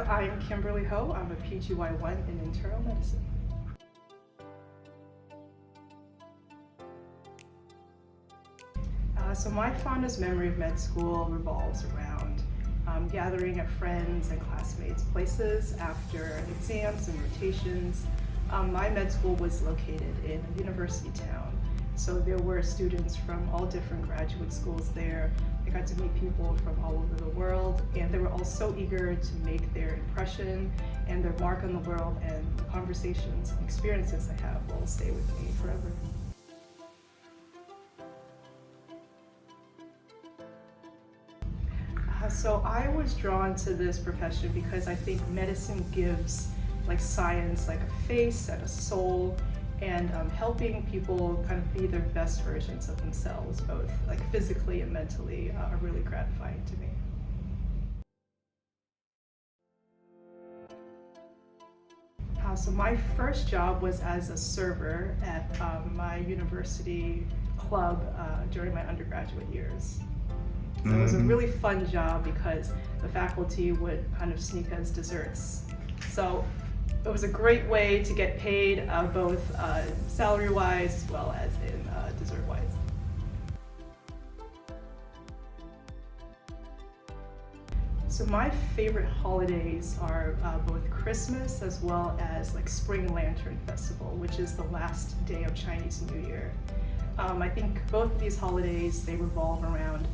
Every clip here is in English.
I'm Kimberley Ho. I'm a PGY1 in internal medicine. So my fondest memory of med school revolves around gathering of friends and classmates' places after exams and rotations. My med school was located in a university town, so there were students from all different graduate schools there. I got to meet people from all over the world, and they were all so eager to make their impression and their mark on the world, and the conversations and experiences I have will stay with me forever. So I was drawn to this profession because I think medicine gives science a face and a soul, and helping people kind of be their best versions of themselves, both physically and mentally, are really gratifying to me. So my first job was as a server at my university club during my undergraduate years. So it was a really fun job because the faculty would kind of sneak us desserts. So it was a great way to get paid both salary-wise as well as in dessert-wise. So my favorite holidays are both Christmas as well as Spring Lantern Festival, which is the last day of Chinese New Year. I think both of these holidays, they revolve around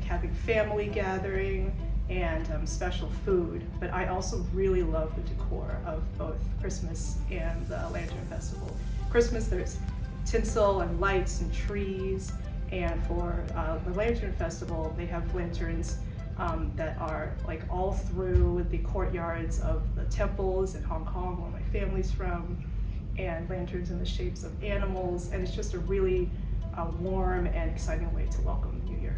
having family gathering and special food, but I also really love the decor of both Christmas and the Lantern Festival. Christmas, there's tinsel and lights and trees, and for the Lantern Festival, they have lanterns that are all through the courtyards of the temples in Hong Kong, where my family's from, and lanterns in the shapes of animals, and it's just a really warm and exciting way to welcome the new year.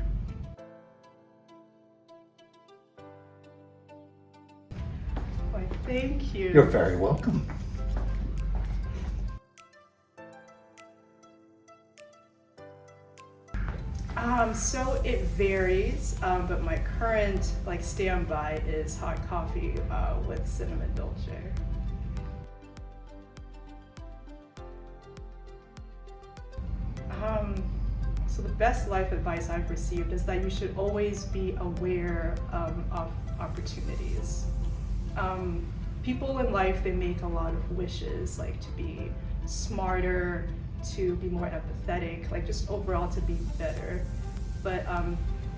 Why, thank you. You're very welcome. So it varies, but my current standby is hot coffee with cinnamon dolce. So the best life advice I've received is that you should always be aware of opportunities. People in life, they make a lot of wishes, to be smarter, to be more empathetic, just overall to be better. But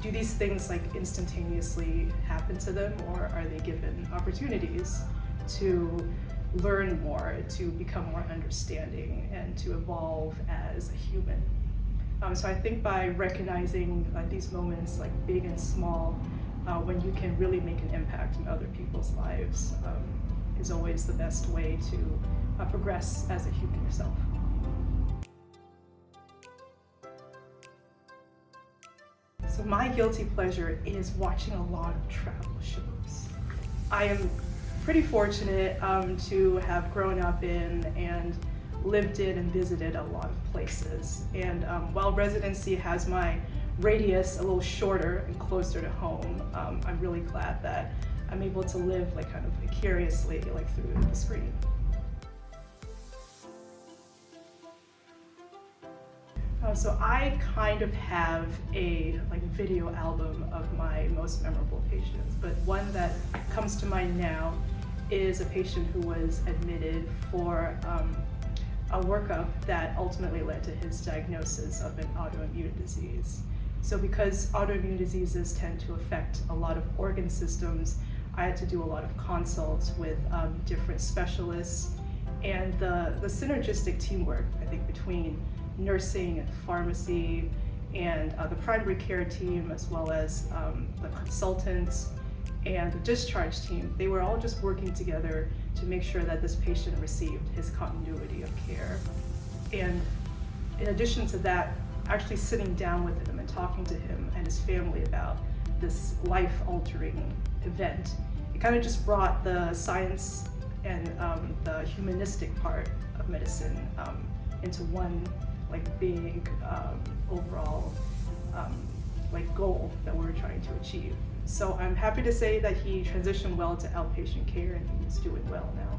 do these things instantaneously happen to them, or are they given opportunities to learn more, to become more understanding, and to evolve as a human? So I think by recognizing these moments, big and small, when you can really make an impact in other people's lives, is always the best way to progress as a human yourself. So my guilty pleasure is watching a lot of travel shows. I am pretty fortunate to have grown up in and lived in and visited a lot of places. And while Residency has my radius a little shorter and closer to home, I'm really glad that I'm able to live kind of vicariously through the screen. So I kind of have a video album of my most memorable patients, but one that comes to mind now is a patient who was admitted for a workup that ultimately led to his diagnosis of an autoimmune disease. So because autoimmune diseases tend to affect a lot of organ systems, I had to do a lot of consults with different specialists, and the synergistic teamwork, I think, between nursing and pharmacy and the primary care team, as well as the consultants and the discharge team, they were all just working together to make sure that this patient received his continuity of care. And in addition to that, actually sitting down with him and talking to him and his family about this life-altering event, it kind of just brought the science and the humanistic part of medicine into one big overall goal that we were trying to achieve. achieve. So I'm happy to say that he transitioned well to outpatient care and he's doing well now.